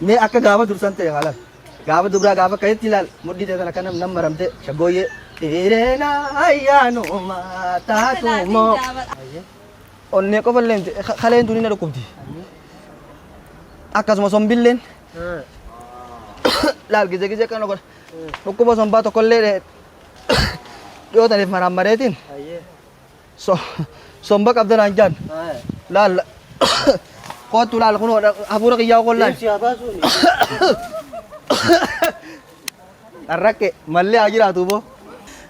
Mee akka gaafa dursan ta'e haala. Gaafa dubraa gaafa kayetti ilaal mudhii ta'e sana kana nam maramte shaggooyyee. Dheereena ayyaanuma taatumoo. Onnee qofa illee kaleen tuni na dhukkubdi. Akkasuma sombilleen. Laal gizee kana godha. Dhukkuba sombaa tokkollee dhiyootaniif marammareetiin. Somba qabdanaan jaan. Laal kootu laal kun hafuura qiyyaa qollaan. Arraqqe mallee haa jiraatu boo.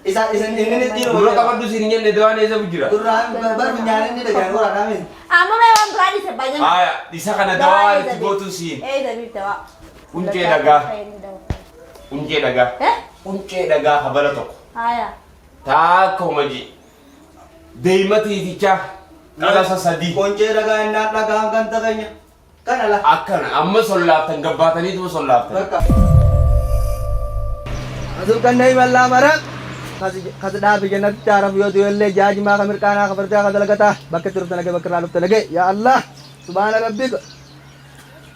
Isa inni dhiiroo. Dura qabaddu siin jenne dawaan eessa bujjira? Duraan barbu nyaanni dhagaan goraa dhaamin. Amma mee waan biraa dhiise baay'een. Aya, isa kana dawaa itti gootu siin. Dabiif dawaa. Uncee dhagaa. Uncee dhagaa. Uncee dhagaa habala tokko. Aya. Taakka homaji. Deematiitichaa. Qalasa sadii. Qoncee dhagaa innaan dhagaan kan ta'enya. Kana la. Akkana amma sollaaftan gabbaataniitu sollaaftan. Asul kan nahi mallaa mara. Kas dhaabi jannatti taaraf yoo tuyollee jaajimaa ka mirqaanaa ka fardaa ka dalagataa bakka turte nage bakka irraa dhufte nage yaa Allah subhaana rabbika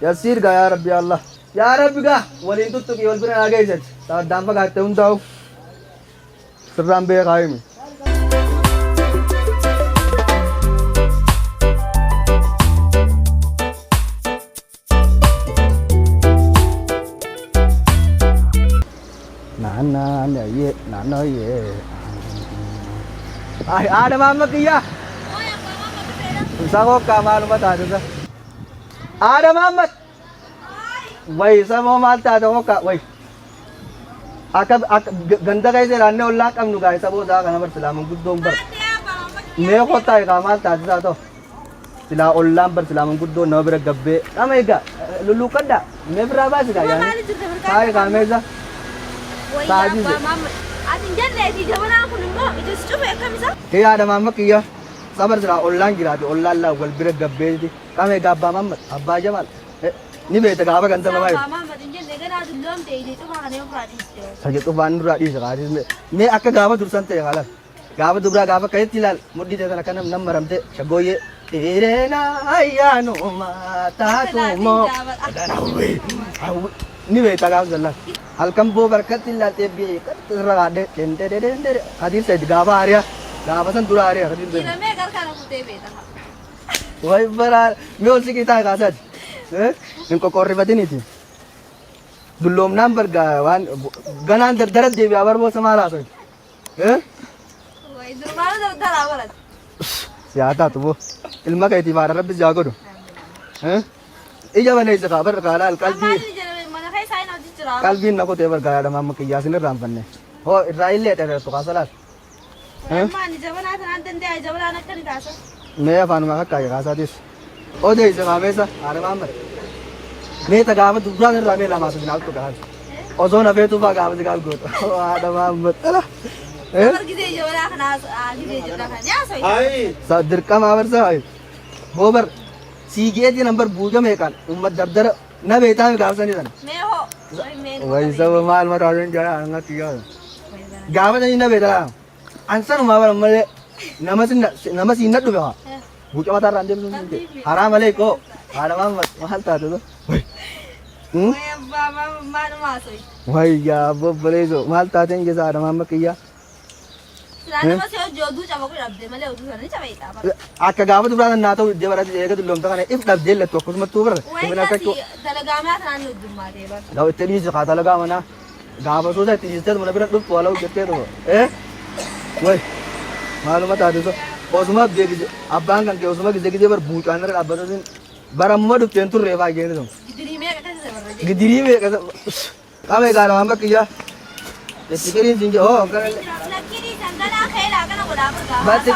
yassiir gaa yaa rabbi yaa Allah yaa rabbi gaa waliin tuttuqii wal bira naa geessati addaan fagaatte hundaa'u sirraan beekaa himi. Nana ye. Ay, ada mama kia. Usah kok kamal mata ada. Ada mama. Wai sama mata ada kok wai. Akab ganda kai se ranne ulla kam nu gai sabo da kana bar salam guddom bar. Ne ko tai kamal ta da to. Sila ullam bar salam guddo no bar gabbe. Amai ga lulu kada. Me berapa sih ga yani? Kai kameza. Tadi je. Atin jalle di jamana aku nunggu itu coba ya kamisa. Kaya ada mama kia. Sabar sila ullan gira di ullan la wal bir gabbe di. Kame gabba mama abba jamal. Ni be ta gaba kan ta mai. Mama tin jalle ga na dulum te di tu makane prati. Saje tu ban radi sekali. Me akka gaba dursan te hala. Gaba dubra gaba kayet tilal muddi te kana nam maramte shagoye. Terena ayyaanuma taatumoo. Ni be ta gaba zalla. Halkan boo barkatti laatee biyya irraa adde dende hadir sayd gaba area gaba san dura area hadir dende. Kira me gar kana kute beta. Wai bara me olsi kita kasat. Nin ko korri badini ti. Dullom number ga wan ganan darat devi abar bo samara so. Wai durmana dara barat. Siata tu bo. Ilma kai ti mara rabbi jago do. Ija bane isa khabar kala al kalbi. Kalbin aku tebar gaya ada mama kia sini rampannya. Oh Israel lihat ada tukar salat. Mani jaman ada nanti dia jaman anak kan dikasih. Mea fanu maka kaya kasadis. Oh deh jangan mesa ada mama. Mea tak gamat dua kan ramai lama sudah nak tukar. Oh zona fe tu pak gamat juga gut. Oh ada mama. Alah. Pergi deh jaman anak lagi deh jaman anak ya so. Hai. Sadir kam awar sah. Bobar. CGA di number buja mekan. Umat dardar. Na beta में गाँव से नहीं जाना। मैं हो। वही सब माल मत आने जाना आंगा किया। गाँव में नहीं ना बेटा। आंसर हमारा मले नमस इन्नत डूबे वहाँ। बुचा मत रांझे में सुनते। हराम वाले को हराम महल था तो। बाबा मानो मासोई। वही या वो बड़े जो महल था तेरे जैसा हराम में किया। Selama masih jodoh sama aku dapet, malah jodoh sana coba itu. Akka gaafatu biraan naa ta'u iddoo baraatti eegatu loomta kana if dhabdee lattu akkasuma tuu bara. Dalagamaa kanaan nuddummaa ta'e bara. Law itti dhiisu kaa dalagaa mana gaafatu isa itti dhiistee mana bira dhufu walawu jettee ta'u. Way maaluma taate so osuma beekise abbaan kan kee osuma gizee bar buucaan irra dhaabbatu baramuma dhufteen turree baay'ee ni ta'u. Gidirii meeqa qame gaara waan bakkiyyaa. Itti singe oh kana. Berarti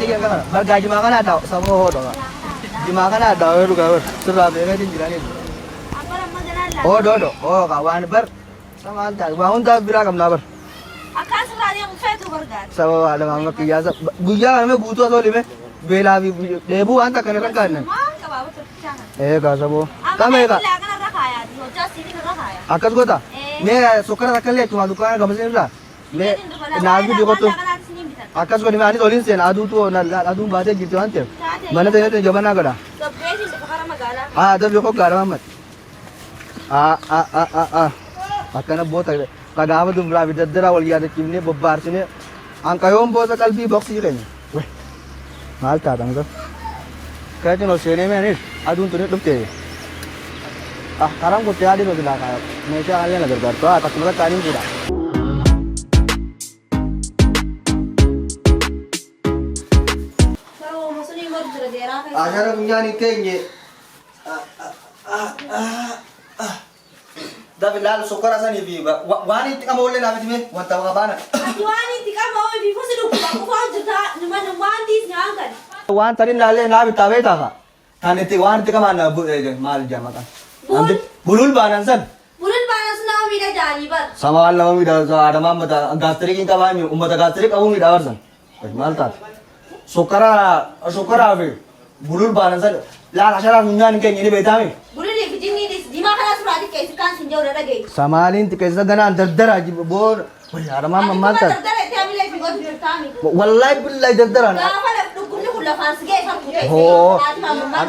tiga kan, bergaji makan ada, sama hodo kan. Di makan ada, hodo kan, serabi kan di jalan itu. Hodo, oh kawan ber, sama antar, bangun tak beragam nabar. Akan serabi yang saya tu bergat. Sama ada mama kia, buja kami butuh atau lima, bela debu antar kan kan. Kau sabo, kami kan. Akas kota, ni sukar akan lihat cuma dukaan kamu sendiri lah. Ni nabi di kota. Akas ko ni ani tolin sen adu tu adu baate gitu ante mana tene te jabana kada तो पेश इस प्रकार में गाला ah adu ko gara mamat Akkana boota qagaama dumraa fi daddaraa wal yaadachiifnee bobbaarsine hanqayoon boota qalbii boksii keenya. Maal taatan gaa? Kajin ol seenee meenis aduun tuni dhufte. Karaan kuttee adii nuti laakaa meeshaa haallee na gargaartu akkasuma takkaaniin fuudha. Ashara gunyaan hin keenye. Dabi laal sokora sanii fi waan itti qama ollee naaf itime wanta qabaana. Waan itti qama ollee fi fusi dhukkuba qofaa hojjetaa waan diis nyaan kan. Waan tanin laallee naaf itti habee ta'a. Kan itti waan itti qamaan maal jaa maqaan. Bulul baanan san. Bulul baanan sun nama miidha jaanii bar. Sama waan nama miidha adamaan mata gaastirikiin qabaami uummata gaastirik qabuu miidha barsan. Maal taate? Sokoraa fi bulul baanan san laal asharaa gunyaan hin keenye ni beektaami. Bululii fi jinni diimaa kana suraa xiqqeessi kan sin jahu dhagee. Samaaliin xiqqeessa ganaan dardara booda. Adamaan mammaal taate? Dardara itti hamilee fi godhu jirtaami. Wallahi billahi dardara. Gaafa dhukkubni kun lafaan si ga'e kan kutee. Hoo.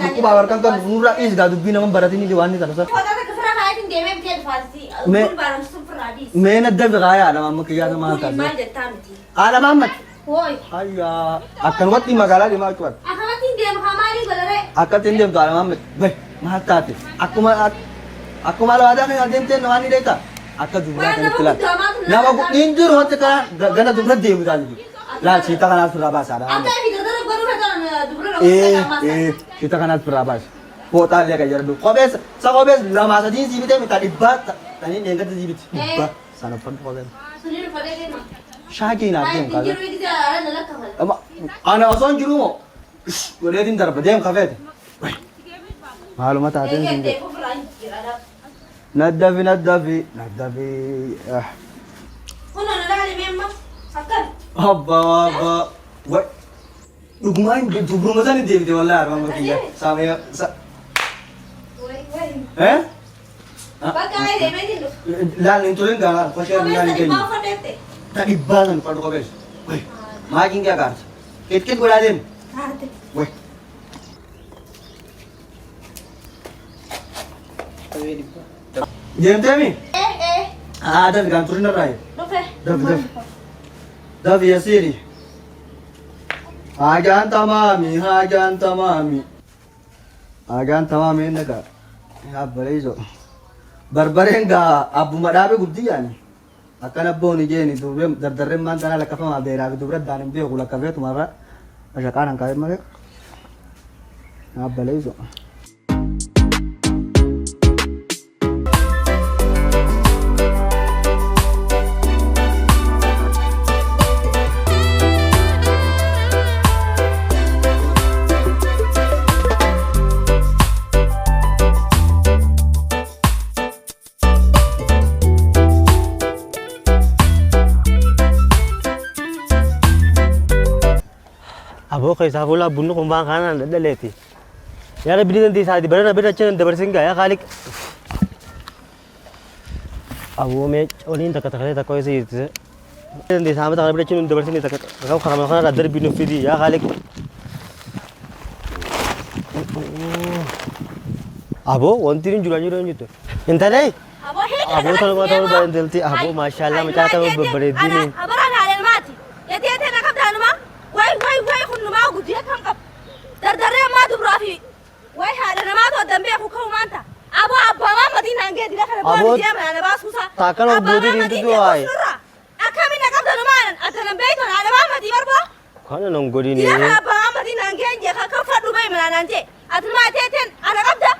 Aku bawa kan kan nurra is gadu bina membaratin ini diwani sana. Mena dab gaya ada mamma kiya sama ta. Ada mamma. Hoi. Ayya, akan wati magala di macuat. Akatin dem hamari golare. Akatin dem to ada mamma. Baik, mahta te. Aku malu ada kan adem te nawani deta. Akka jumlah kan kelar. Nama aku injur hote kan gana jumlah dem tadi. La cita kan asur abas ada. Kita kan asur abas. Kota lihat aja dulu. Kobes lama saja sih kita minta dibat. Tadi dia kata dibat. Dibat. Sana pun kobes. Syaki nanti yang kalau. Anak asal juru mo. Boleh tintar pada yang kafe. Malumat ada yang sini. Nadavi. Kuna nadali memang. Sakar. Abba. What? Lumayan jubur masa ni dia wallah arwah makiya. Sama ya. Eh? Pakai deh mesin tu. Lan intulen gak pasal ni ni kini. Tak ibalan pada kau guys. Weh, makin क्या कर? कितने बुला दिन? Weh. Jangan temi. Ada di kantor ni rai. Dah biasa ni. Hajan tamami ni ka. Ya boleh jo. Barbarenga abu madabe guddiyan. Akan abbo ni je ni dure dardarre man kana lakafa ma beera dure danim be kula kafe tumara. Asha kanan kai mare. Ya boleh jo. Abo kaisa bola bunu kumbang kanan ada leti. Ya ada bini nanti saat di mana beda cina dapat singgah ya kali. Abo me olin tak kata tak kau sih itu. Nanti sama tak beda cina dapat sini tak kau kalau kan ada bini fidi ya kali. Abo wantirin juran itu. Entah deh. Abo kalau tahu bayan delti abo masyaallah macam tahu berbeda ni. Abo ada yang mati. Ya dia nak apa dah nama? Wai kun ma gudiya kan kap dardare ma dubrafi wai hada na ma to dambe ku kawo manta abo abba ma madina nge dira kana ba diya ma na ba susa takkan bodi din tu ai akami na kam da man atana be to na ba madi barbo kana non godi ni ya abba ma madina nge je ka ka fadu bai mana nante atuma teten ana kabda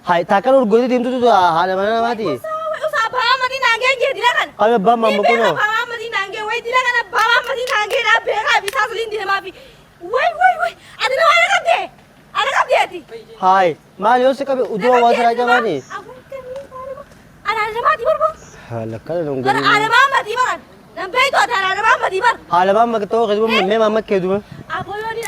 hai takkan godi din tu hala mana mati usa abba ma madina nge dira kan kalau ba mamma kuno abba ma madina nge wai dira kana ba ma madina nge na be ka bi sasulin dire ma bi wai adina wala kabde ana kabde ati hai mal yo se kabe udwa wasra jamani ana jamati barbo hala kana non kan godi ana mama di baran nan beito ana ana mama di bar hala ba mak to khidbu me mamma ke du abo yo ni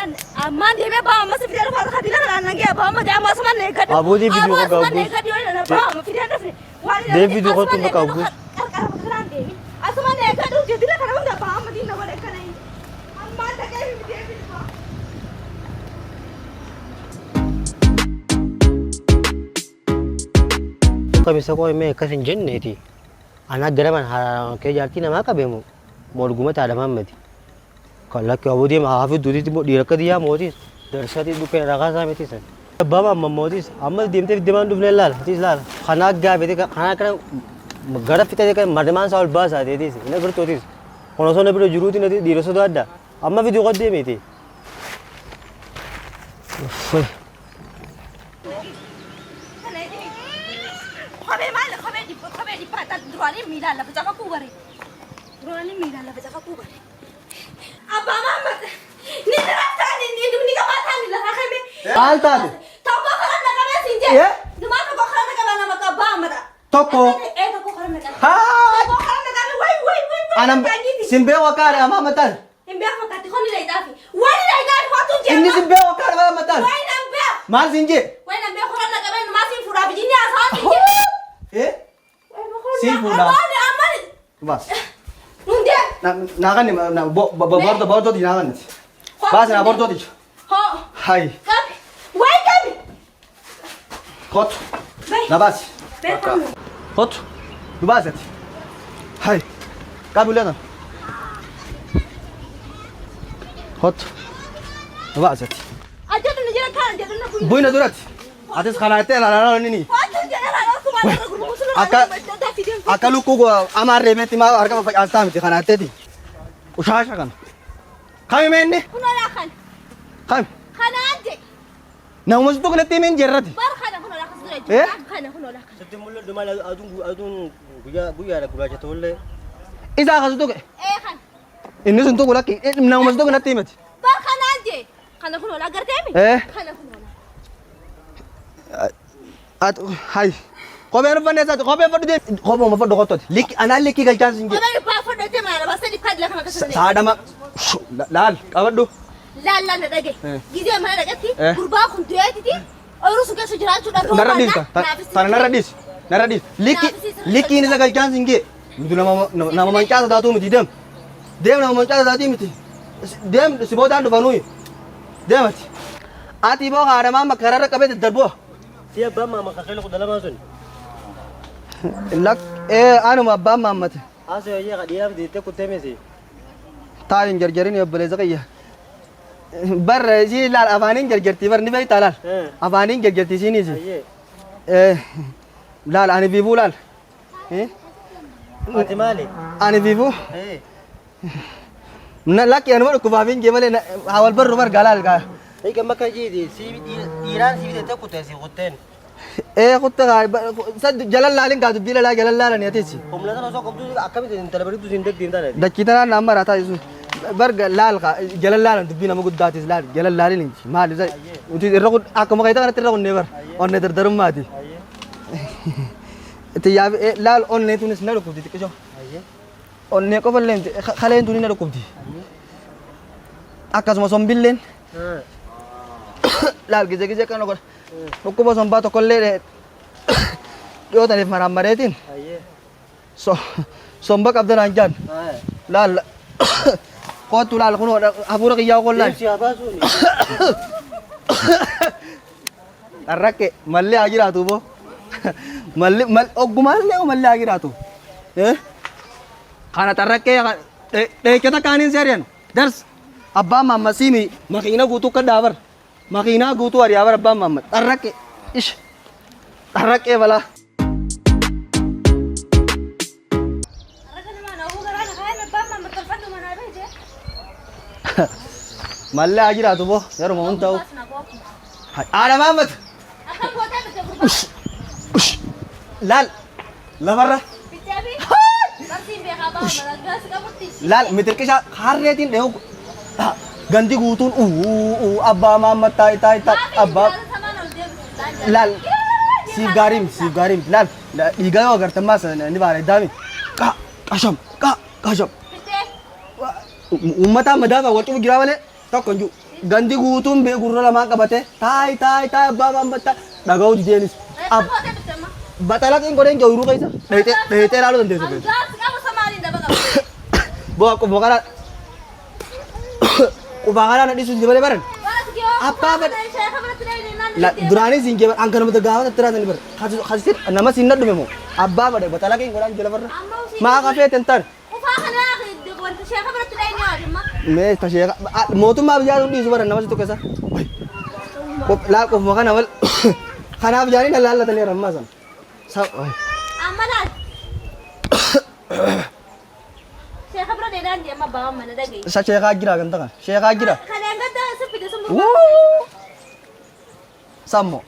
amma de me ba amma se fidar fa khadina kana nan ge ba amma da amma sama ne gadi Abo di video ko gabu. ne gadi wala ba amma fidar da wali De video ko tum gabu. asuma ne gadi je dira kana wanda ba amma din na wala kana amma ta kai mi de video Kamisa ko may kasin jenneti. Ana daraman ha ke jarti na ma kabemu. Morguma ta da Muhammad. Kalla ke abudi ma hafi dudi diraka diya modi. Darshati du pe raga sa meti san. Baba modi amma dimte diman du lal. Tis lal. Khana ga beti khana kan gara fita de kan marman sa bas a de dis. Ina gur totis. Kono so ne bido juruti ne di raso da. Amma video qadde meti. خبي مالك خبي دي باتا دراني ميلا لا بجاكا كوبري دراني ميلا لا بجاكا كوبري ابا ماما ندرا ثاني ندوني كما ثاني لا خبي Maal taate? توكو خرنا كما سينجي نما توكو خرنا كما نما كبا مدا Tokko. ايه توكو خرنا كما Haa! توكو خرنا كما وي Anam simbee wakaare amma matan. امبيا فكاتي خوني لا يدافي وين لا يدافي فاتو جيما Inni simbee wakaare amma matan. وين امبيا Maal sinje? وين امبيا خرنا كما نما سين فرا بجيني اساسي Eh? Siin fuudhaa. اماني Bas. نوندي Naqanni bordo di naqanni. Bas na bordo di. ها Hai. كابي وين كابي Kot. Na bas. Kot. Du basat. Hai. Kabulana. Kot. Du basat. اجل نجي كان جل نكون Buina durat. Atis khanaate la la nini. Akalu ko amar remeti ma arka fa asta miti khanaate di. Ushasha kan. Kami menne. كنا لا خان Kami. خان انت Na umusdu kulati min jerrati. بار خان كنا لا خسر Eh? خان كنا لا Sette mulla dumal adun guya la guraja tolle. Isa khasdu ke. ايه خان Inni suntu kulaki. Na umusdu kulati miti. بار خان انت خان كنا لا قرتيمي Eh? خان كنا لا At hai. Kobe no fanne sa kobe fadu de kobe mo fadu gotot. Lik ana liki gal chance inge. انا با فدت ما انا بس اللي قد لك ما كسر Sadama. Lal kabadu. لا لا لا دقي جيزي ما دقتي Eh. قربا كنت ياتي اورس كاس جرات ودا Naradis ka. Tana naradis. Naradis. Liki ni sa gal chance inge. Mudu nama manchasa datu miti dem. Dem nama manchasa datu miti. Dem si bodan do banui. Dem ati. Ati bo hada mama karara kabe darbo. Siya ba mama kakelo ko dala masun. Lak anu mabba mamate. Aso ya kadiya di te kuteme si. Taalin jarjarin ya bale zakaya. Bar ji lal afanin jarjarti bar ni bai talal. Afanin jarjarti sini si. Aye. Lal ani vivu lal. Ati mali. Ani vivu. Eh. Na lak yan war kubabin gemale awal bar rubar galal ga. Ay kama ka ji di si Iran si te kutesi kuten. Kutta ga sad jalal lalin ga dubila la jalal lalan yatisi. Kumla na so kabdu akami din talabari tu sindak din dala. Dakitana number ata isu. Bar lal ga jalal lalan dubina muguddatis lal jalal lalin mal zai. Uti irqud akama kaita kana tirqud never. On ne darum mati. Te ya lal on ne tunis na rukubdi tikjo. Aye. On ne ko fallen khalen tuni na rukubdi. Akas mo sombillen. Lal gije kan ko. Rukuba somba to kolle yo tanif maram maretin. Aye. Somba kabdan anjan. Aye. Lal ko tu lal kuno abura kiyaw ko lal. Siapa suni? Arrake malle agira tu bo. Malle ogumalle o malle agira tu. Kana tarrake de kita kanin serian. Dars abba mamma simi makina gutu kadabar. Makina gutu ari abar abba mamma. Tarrake ish. Tarrake wala. Malle agira tu bo. Yaro mon tau. Ada Muhammad. Lal. Lamarra. Lal mitir kisah harretin deh. Ganti gutun abba Muhammad tai abba lal si garim lal diga agar temas ni bare dami ka kasam ummata madaba watu gira wale to konju ganti gutun be gurra lama kabate tai abba Muhammad dagau di jenis ab batalat in goreng jauh kaisa dete lalu dan dete bo aku bokara na disun di bale baran apa La durani singe angkan mata gawa tera tani ber. Khasir nama sinna dume mo. Abba bade batala ke ngoran jela ber. Ma ka fe tentar. Me ta shega motu ma biya di subar nama tu kesa. Ko la ko mo kana wal. Khana bijani na la tani ramazan. Sa Amalan. Saya khabar dedan dia ma bawa mana dagi. sa shega gira ganta ka. Shega gira. Kalian kata sepi semua. Sammo.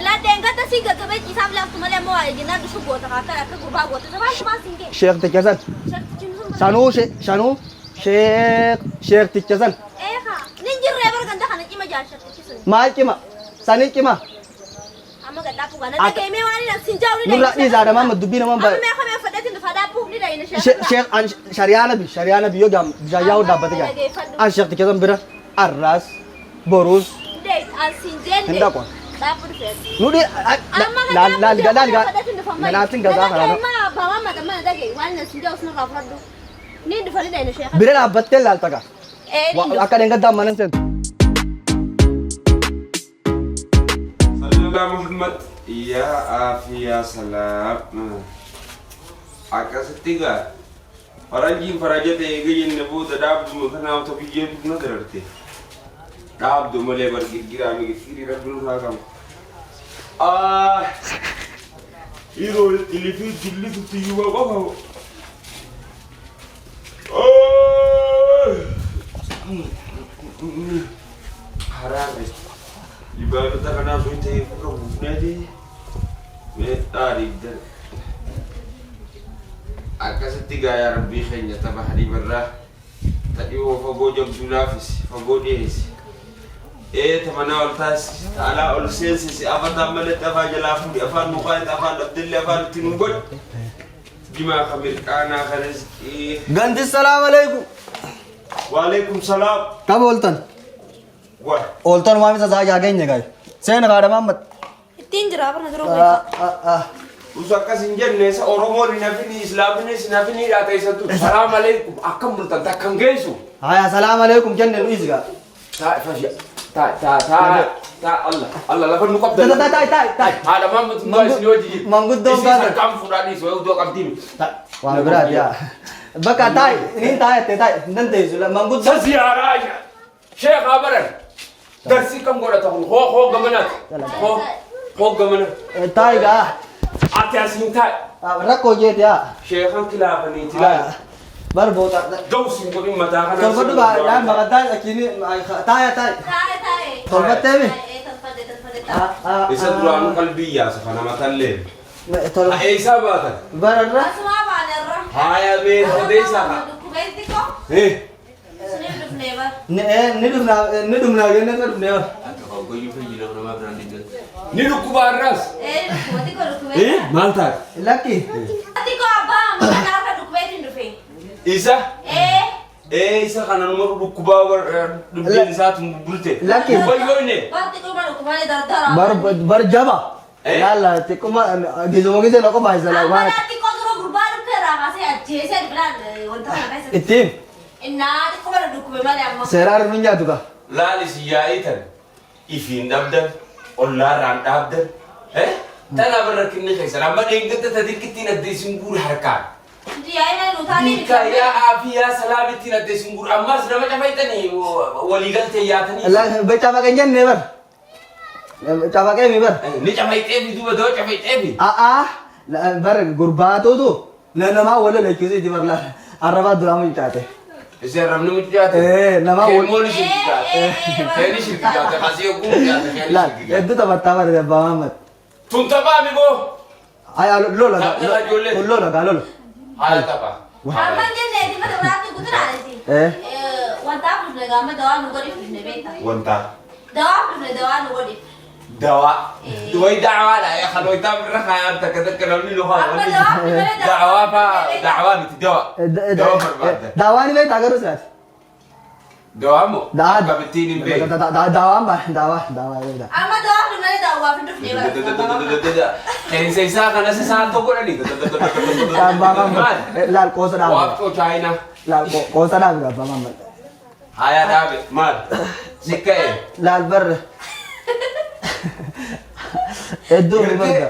La denga ta siga ka bai kisam la kuma le mo ay gina du shugo ta ka ka gurba go ta ba ma singe. Sheikh te kesan. Shanu shanu Sheikh te kesan. Ha ninjir rebar ganda kana kima jar shak kisun. Ma kima. Sani kima. Amma ga tapu gana da ke me wani na sinjawi ne. Nurra ni zada ma dubi na man ba. Amma me khame fadatin da fada pu ni da ina shek. Sheikh an Shariana bi yo gam jayaw da bata ga. An Sheikh te kesan bira. Arras Borus. Dai an sinjen ne. Henda ko. Tapu fe. Nudi la na tinga za ka Ma ba ma da mana dage wannan sinjaw sun rafadu. Ni da fadi da ina shek. bira na batte lal taga. Wa akadenga da manan sen. Sallallahu Muhammad ya afia salam. Akas tiga. Faranji farajate gayin nabu da dabdu kana to biye na dararte. Dabdu male bar gira mi giri rabbul hakam. Iro ilifi dilli tu yuwa baba. Harare. Ibarat kana buite ko bunade. Me tarigdan. Akas tiga ya rabbi khayya tabahri barra. Tadi wo fago jam dunafis fago des. تمنى والتاس على السياسي أفضل ملت أفضل أفضل أفضل مقايد أفضل عبد الله أفضل تنقل جماعة خبير أنا خرج Ganti salam alaikum. وعليكم السلام Kab oltan. واه Oltan wami sa ya gain jagai. Sen gada Muhammad. Tin jarabar na duro. وسكا سنجن ناس أورومو لنفني إسلام ناس نفني لا تيساتو السلام عليكم أكمل تنتكم جيسو Haya salam alaikum jenne luizga. تا فاشيا تا الله لا فن مقبل Tai. هذا ما متنوي سنوجي Manggut dong kan kan. kam furani so do kam tim Wah berat ya. Baka tai, ini tai, nanti sudah manggut dong. سزيارة شيخ أبرر درسي كم قرأت أقول هو جمنات هو جمنات Tai ga. أتى سنتاي Rakko je dia. شيخ أنت لا بني تلا Bar botak. جوسي بقول متى أنا Kalau berdua ya makatan kini tai. Tai. Tolbat temi. يسدروا عن قلبي يا سفنا ما تلين Tolbat. أي سباتك Bar ra. Asma ba ne ra. هاي أبي هدي سبا Ku bai tiko. إيه Sini du flavor. Ni dum na gene ka dum ne. نيلو كبار راس Ku tiko ku bai. إيه مالتك Laki. Tiko ba ma na ka du bai tin du fe. إيسا Eh. إيسا كان نمر كبار دبلين سات مبلته Laki. ويوني Ba tiko ba ku bai dar dar. Bar jaba. Lala tiko ma gizo mo gizo lako bahasa la Amma wa. na tiko duro gurbar ke ra ka se ajje se plan wanta na bai se. Itim. Inna tiko ba du ku bai ma amma. Serar minja tu ka. لا لسيايتن إفين دبدن ولا ران دبدن إيه تنا برك إني خيسر أما دينك تتديك تينا ديسنجور حركات Dia ina lu tani. Nika ya afia salami tina desungur amma senama cafaitani waligal teyatani Allah baca pakai jen ne bar. Baca pakai mi bar. ni cafaitebi duba do cafaitebi Bar gurba tu. Na nama wala lagi sih di bar la. Araba duramu ite. ese ramnu mitjate nama kemoni shirkate keni shirkate khasiyo kum jate keni La, shirkate itu tempat tawar ya Bang Ahmad. tunta ba mi go Ay, lo la. Lo. hala tapa Amma jenne di ma da ku kutra ti. Wanta ku ne ga ma da nu gori ne beta. wanta Da nu gori. دواء دوي دعوة لا يا خلوي تام رخا أنت كذا كلامي له Amma هذا da دعوة دعوة دواء دواء بربادة Dawa ni baik tak harus kan? دواء مو Dah. كابتيني بي Dawa mbah, dawa ini dah. Amma da ku ne da wa findu ne. Kaya sa isa ka na sa santo ko na dito. Bang Ahmad, lal ko sa dawa. Wakto China. Lal ko sa dawa Bang Ahmad. Haya dabi, mal. Sika eh. Lal bar. Hedduu ni barda.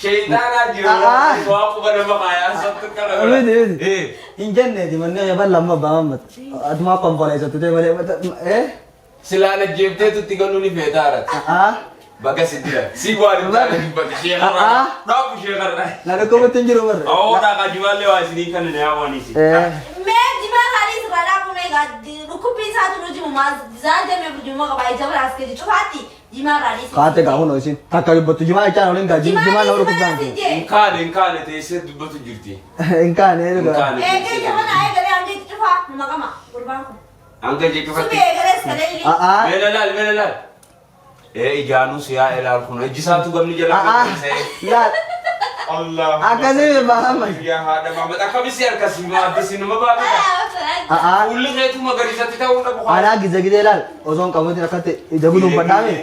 Shayitaanaa jiru. Waa quba nama qaayaa sabtu kana. Miti. Hin jenneeti manneen yabaan lamma baammat. Atumaa konfoleessatu ta'e malee. Silaan ajjeefteetu itti galuu ni feetaarat. Baga sidira. Si waan hin taane dubbate ishee qarra. Dhaabu ishee qarra. Na dhukkubutti hin jiru marre. Oo dhaqa jibaallee waa isinii kan na yaawaniisi. Mee jimaa kaanis irraa dhaabuu meeqa dhukkubbii isaatu nu jimu maal zaan deemee bujumoo qaba ija biraas keessa cufaatti jimaa kaanis. Kaate gaafa noo isin takka dubbatu jimaa ichaan waliin gaa jimaa na dhukkubsaan kee. Hin kaane teessee dubbatu jirti. Hin kaane dhugaa. Eegee jabana eegalee hangee cufaa numa qama gurbaan kun. Hanga jechuufatti. Subee eegalees kalee. Meela laal. Ijaanuu siyaa ilaal kun ejjisaatu gamni jala Laal. Allah. Akkasii Muhammad. Yaa haadha Muhammad akkamitti harkasii maaddisii nama baafata. Fuulli keetu magariisatti ta'uu dhabu. Anaa gizee laal osoo hin qabuutiin akkatti ija guduun badhaame.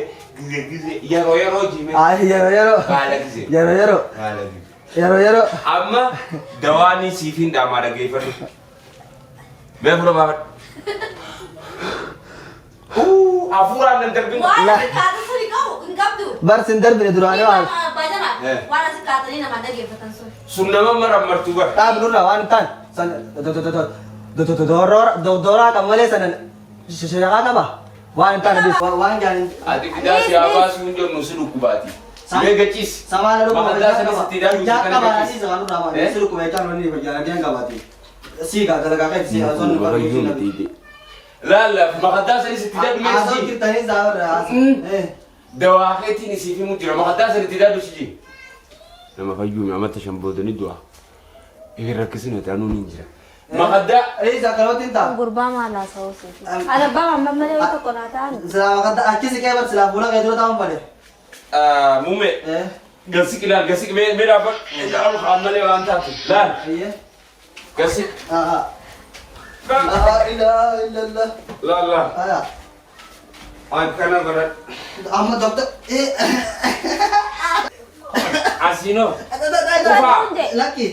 Yeroo jime. Yeroo. Haala gizee. Yeroo. Haala gizee. Yeroo. Amma dawaanii siifin dhaamaa dhageeffadhu. Mee fura baafadhu. Hafuuraan nan darbin. Waan asi kaatu suni qabu hin qabdu. Barsin darbine duraanii waan. Baajama waan asi kaatanii nama dhageeffatan sun. Sun nama marammartuu bara. Dhaab nurra waan ta'an san dooraa qaba malee sana shaqaa qaba waan ta'an waan jaanin. Ati fidaa siyaa baasuu hin jennu si dhukkubaati. Mee gachiis. Samaana dhukkuba Maqaddaa sanis itti daaduu jaa qaba asii samaana dhukkuba si dhukkuba jaan wani jaaladeen qabaati. Sii kaa dalagaa kai sii osoo nu barbaadu. Laala maqaddaa sanis itti daaduu mee Asoo si. kirtanii saawara. Dawaa keetiin isii fi mujjira maqaddaa sanis itti daaduu si ji. Nama fayyuumi amata shan boodanii du'a. Rakkisina ta'anuu ni jira. Maqaddaa. Isa kalootiin ta'a. Gurbaa maalaa sa'uu siiti. Alabbaa mamma malee waan tokko naa ta'an. Silaa maqaddaa akkisi kee bar silaa fuula kee dura ta'uun bade. Muume. Gasik ilaal gasik mee dhaabbadhu. Dhaabu ammalee waan taatu. Laal. Gasik. La ilaha illallah. Laal. Aya. Akkana godhan. Amma doktor. Asino. Kufa. Laki.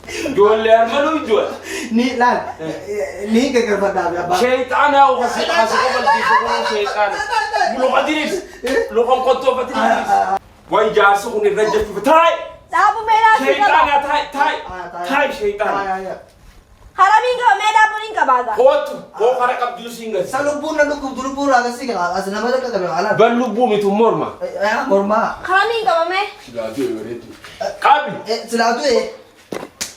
Ijoollee armanuu ijoollee. Ni laal. Ni gagarfadhaa fi abbaa. Shayxaana hasi qabalchiisu kun shayxaana. Luqa diriis. Luqan qottoo fati diriis. Waan jaarsi kun irra jechuuf taa'e. Dhaabu meelaa si qaba. Shayxaana taa'e shayxaana. Haramiin qaba meelaa buniin qabaaga. Kootu koo kara qabduu siin gadi. Sa lubbuun na lukkubdu lubbuun raagasii qaba. As nama dakka qabe haala. Ban lubbuu mitu morma. Mormaa. Haramiin qaba mee. Silaatu eegareetu. Qabi. Silaatu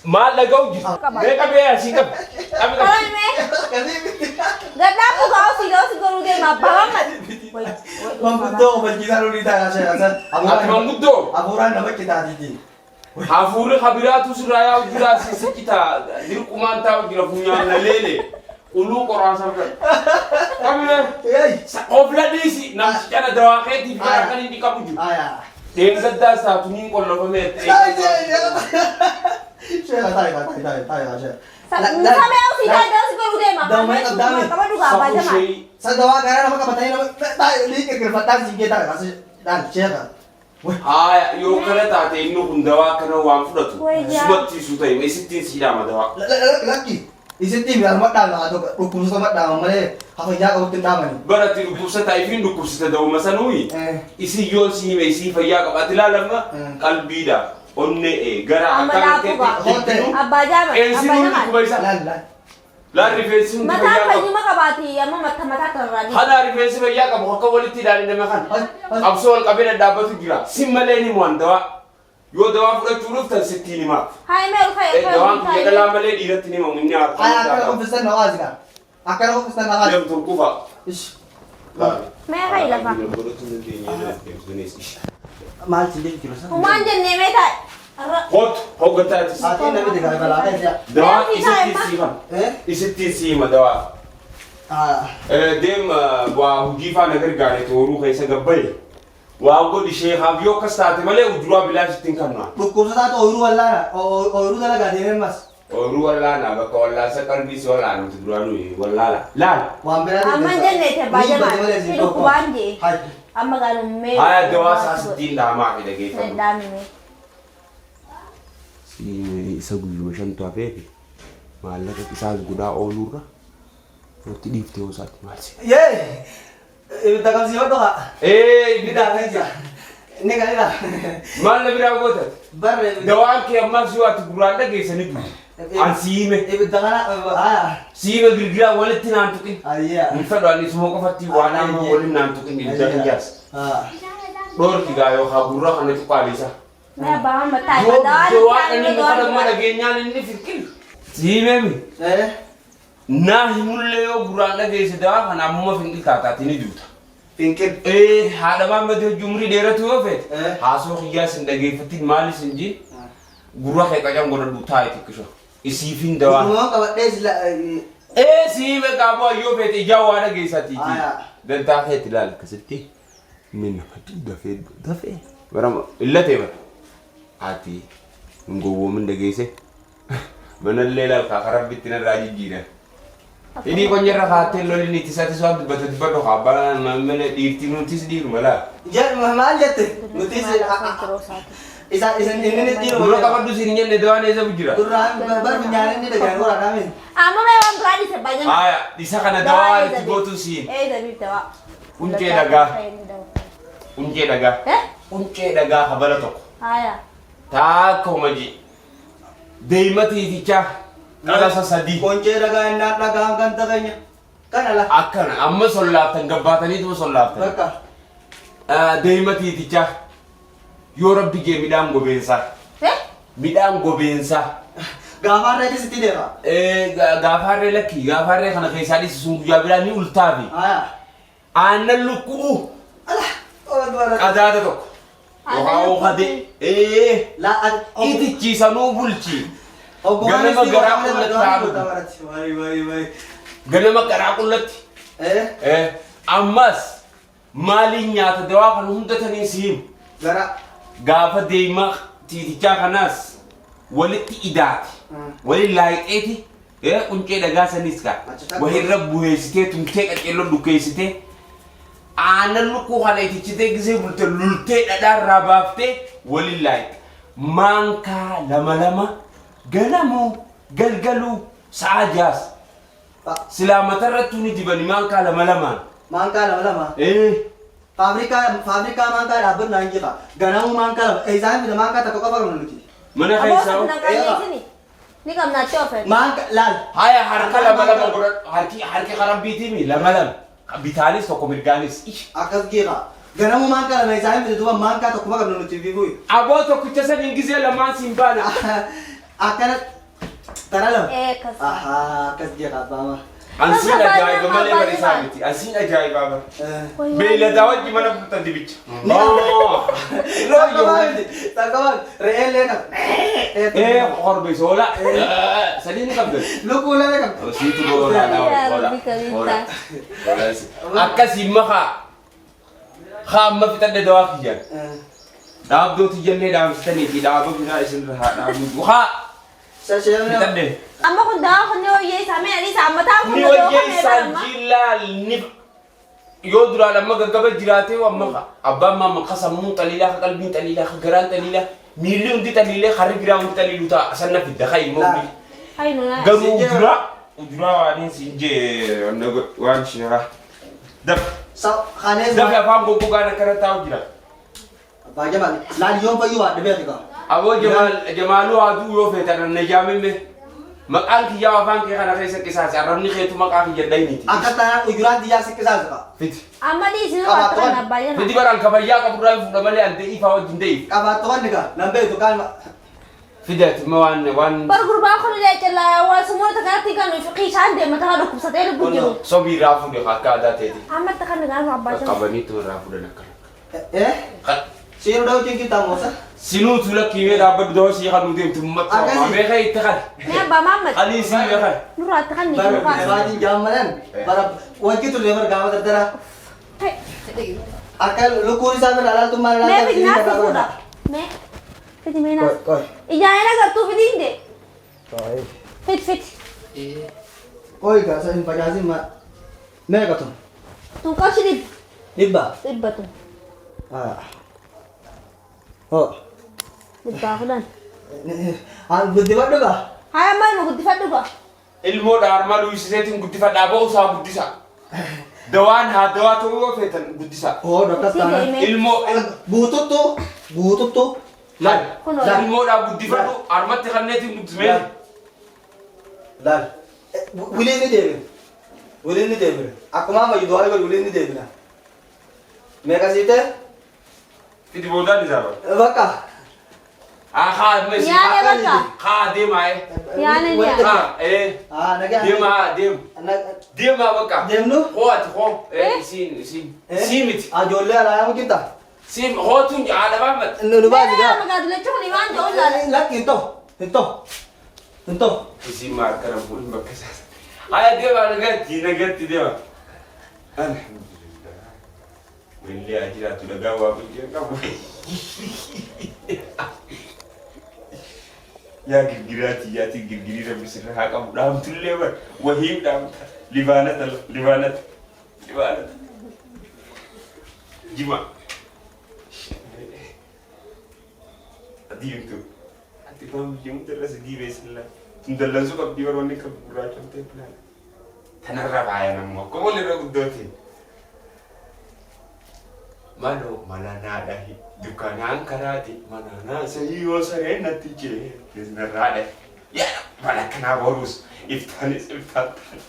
Maal dhaga'u jiru. Mee qabee asii qabi. Qabi qabi. Harami mee. Gaddaa bukaa si goruu deema abbaa mamma. Manguddoo baljisaa lolii taa'aa shayyaa. Ati manguddoo. Afuuraan nama qixaatiiti. Hafuurri habiraatu sirraa yaa'u jira sissichitaa dirqumaan taa'u jira funyaan na leele. Uluu qoraasaa fudhadha. Qabee. Ofla dhiisi namtichi kana dawaa keetiif kan inni qabu jiru. Deeggaddaa isaatu niin qollofamee. Shayyaa taa'aa shayyaa. Samee ofii taa'ee si goruu deema. Damee qabdaame. Qaba dhugaa baajama. Sadawaa garaa nama qabatanii nama liiqa girfadhaan siin geetaa kasi dhaan sheeka. Haa yoo kana taate inni kun dawaa kana waan fudhatu. Subattiisu ta'e isittiin siidhaama dawaa. Lakki isittiin biyyaan madhaan haa tokko dhukkubsata madhaan malee hafayyaa qabutti hin dhaamani. Baratti dhukkubsata ifiin dhukkubsata dawuma sanuuyi. Isin yoon si hime isii fayyaa qabaatti ilaalamma qalbiidha. Onnee gara Amma dhaabu abbaa jaama. Eensinuun dhukkuba isa. Laan rifeensi hundi Mataa fayyaa qabu. fayyuma qabaati amma mataa kanarraa. Hadaa rifeensi fayyaa qabu akka walitti ilaalin nama kana. Qabsoo wal qabee dhaabbatu jira. Sin malee ni mo'an dawaa. Yoo dawaa fudhachuu dhuftan sittiin himaa. Hayi mee ulfa Dawaan kiyya dhalaa malee dhiiratti ni himamu inni haa Aya akkana uffistan na waasi kan. Akkana uffistan na waasi. Deemtuun kufa. mee hayi lafa. Maal si deemu kilo sana. Humaan jennee mee taa'e. Kootu hoggataatis. Ati namni digaa balaa kan jira. Dawaa isittiin siima. Isittiin siima dawaa. Deem waa hojii faana gargaaree tooruu keessa gabbaye. Waa godhi ishee habiyyoo akkas taate malee ujuraa bilaa sittiin kannaa. Dhukkubsataa ooyiruu wallaana ooyiruu dalagaa deemee mas. Ooyiruu wallaanaa bakka wallaansa qalbiis wallaanamti duraanuu wallaala. Laal. Waan biraa Amma jennee te baajama. Si dhukkubaan jee. Amma gaalummee. Haya dawaa isaa sittiin dhaamaa fi dhageeffamu. Dhaamime. Isa guyyuma shantu hafeefi maallaqa isaas guddaa oolurra Nuti dhiiftee osaatti maal si? Yee! Ibidda qabsiifadhu haa. Ibidda keessa. Inni kanidha. Maal na biraa gootan? Barre. Dawaan kee ammas yoo ati gurraan dhageessanii duuti. An siime. Ibidda kana haa. Siime girgiraa walitti naan tuqin. Ayyaa. Hin fedhu ani isuma qofatti waan amma waliin naan tuqin ibidda hin jaas. Haa. Dhoorki gaa yookaan gurra kana tuqaalisa. Mee abbaa mataa Yoo dawaan dawaan inni muka nama dhageenyaan inni firqin. Siime mi? Naa himullee yoo gurraan dhageesse dawaa kana ammuma finqil taataati ni duuta. Finqil. Haadha maammadii hojii umurii dheeratu yoo feete haasoo xiyyaas hin dhageeffatin maalis hin jiin gurra kee qacan godhadhu taa'e xiqqisho isiifin dawaa. Gurmumaan qabadhee sila. Siime qaaboo yoo feete ijaa waa dhageessatiiti. Dantaa keetti ilaala akkasitti minna dafee barama illatee bara ati hin gowwoomin dhageesse manallee lalkaa karabbitti narraa jijjiiran. Ini konyera khatel loli ni tisati swab batati bado khabala mamele dirti nutis diru mala. Jan mahmal jette. Nutis isa ini diru. Dulu kapan tu sininya ne dewan eza bujira. Durang bar menyalin ni dengan orang kami. Ama me wan berani sebanyak. Aya, disa kana dewa ti botu sin. Tapi dewa. Unce daga. Unce daga. Unce daga khabala tok. Aya. Ta ko maji. Deimati ticha. Kala sasadi. Kunci daga enak daga angkan taganya. Kan ala. Akkana amma sollaaftan gabbaatanii tu sollaaftan. Bakka. Deimati ticha. Yoo rabbi gee midhaan gobeensa. Midhaan gobeensa. Gaafarree keessatti deema. Gaafarree lakki gaafarree kana keessaa dhiisisuun guyyaa biraa ni ultaafi. Aannan lukkuu. Qadaada tokko. Yookaan ookate. Itichiisanuu bulchi. Ganama garaa qullatti haadhu. Ganama garaa qullatti. Ammas maaliin nyaata dawaa kan hundatanii siim. Gaafa deemaa tiitichaa kanaas walitti idaati. Waliin laayixeeti. Quncee dhagaa sanis kaa. Wahirra buheessitee tumtee qaceelloo dukkeessitee. Aannan lukkuu kana itichitee gisee bulte lultee dhadhaarraa baaftee waliin laayixee. Maankaa lama. Ganamu galgalu sa'ajas. Sila matarratu ni dibani maankaa lama. Maankaa lama. Fabrika maankaa dhaabbat naan jefa. Ganamu maankaa lama. Isaan bita maankaa takka qofa qabnu nuti. Mana keessaa. Ni kam na chofe. Maankaa laal. Haya harka lama godha harki qarabbiitii lama. Bitaanis tokko mirgaanis. Akkas geera. Ganamu maankaa lama isaan bita duuba maankaa tokkuma qabnu nuti viivuyi. Aboo tokkicha san ingizee lamaan siin baana. Akkana taralam. Kas. Akkas geera baama. Ansiin ajaa'iba malee bariisaa miti. Ansiin ajaa'iba bara. Beeyladaa wajji mana bultan dibicha. Tarkamaan re'eellee qaba. Horbe soola. Sadii ni qabdan. Lukkuulee qaba. Siitu boora. Akkasii makaa. Hamma fixadde dawaa kiyyan. Dhaabdooti jennee dhaamsitanii fi dhaaba biraa isin irraa dhaabuutu. Fixadde. Amma kun daa kun yoo yeessa mee ani amma taa kun Ni wajjeessaa jilaal ni yoo duraan amma gaggaba jiraatee amma abbaan maamma qasamuun xaliilaa ka qalbiin xaliilaa ka garaan xaliilaa miilli hundi xaliilee harri biraa hundi xaliiluu ta'a sanna fidda ka immoo garuu ujuraa waaniin siin jee waan shiraa dafi afaan goggogaan akkana taa'u jira. Abbaa Jamaal laal yoon fayyuu waa dhibee xiqqaa. Aboo Jamaaluu haaduu yoo feetan na jaamimme. Maqaan kiyyaa afaan kee kana keessa qisaase arrabni keetu maqaa kiyya dhayniti. Akka tanaan ujuraan diyyaa si qisaase qaba. Fiti. Amma dhiisii waa ta'an abbaayyan. Fiti baraan kabayyaa qaburraa fuudha malee an ta'ii faa wajjin ta'ii. Qabaattu wanni gaa nan beektu kaan. Fideeti ma waan. Bar gurbaa kun illee callaa waa sumuurata kanatti kan fiqii isaan deema ta'a dhukkubsatee lubbuu jiru. Sobii irraa fuudhe akka aadaa ta'eeti. Amma takkan nagaan abbaayyan. Qabaniitu irraa fuudhan akkana. Siinu da'u cinqii taamuusa. Sinuu tuula kiimee dhaabbatu da'oo sii kan nuti himtu ummata. Amee kan itti kan. Mee abbaa Maammed. Alii sii mee kan. Nurraatti kan ni Bara jiru kaasa. baatiin jaamalan bara wanti turre bara gaafa dardara. Akka lukkuun isaa bira alaaltummaan Mee fiti naasi fuudha. Mee fiti mee naasi. Ijaayina agartuu fiti hinde. Fiti. Oi gaasa hin facaasin ma. Mee qatu. Tun qarshi dhibba. Dhibba. Dhibbatu. Dhibbaa kudhan. Guddifadhu gaa. Haa ammaa ima guddifadhu gaa. ilmoodhaan malu isiseetiin guddifadhaa ba'uusaa guddisa. Dawaan haa dawaa ta'uu yoo feetan guddisa. Oo dhokkas taana. Ilmoo guututtu. Laal. ilmoodhaan guddifadhu harmatti kanneetiin guddismee. Laal. Wiliin ni deemina. Wiliin ni deemina. Akkuma amma iddoo ayii wiliin ni deemina. Meeqa siitee? Fidi boodaan isaa bara. Bakka. Haa mesi. Yaane bakka. Haa deemaa Yaane yaane. Haa Nagaa. deemaa deem. Deemaa bakka. Deemnu? Hooti hoo. Siin miti. Ijoollee alaa hojjeta. Siin hootuun jaalamaa mati. Nu baasi gaa. Magaadulacha kun waan ta'uu ilaale. Lakki hin ta'u. Isiin maal kana fuudhin bakka isaas. Haa deemaa nagatti deema. Alhamdulillah. Wallee haa jiraatu dhagaa waa guddee qabu. Yaa girgiraati yaati girgirii rabbi sirra haa qabu dhaamtullee bar wahiim dhaamta libaanata jima adiimtu ati faam jimu darasa diibeesilla tun dallansuu qabdii bar wanni qabu gurraachamtee filaan tanarra baaya nammoo akkuma walirra guddootiin mano mananaadhahi dukkanaan karaati mananaa sahii yoo saree natti jee keessanarraadha yaa mana kanaa boruus iftaanis iftaattaan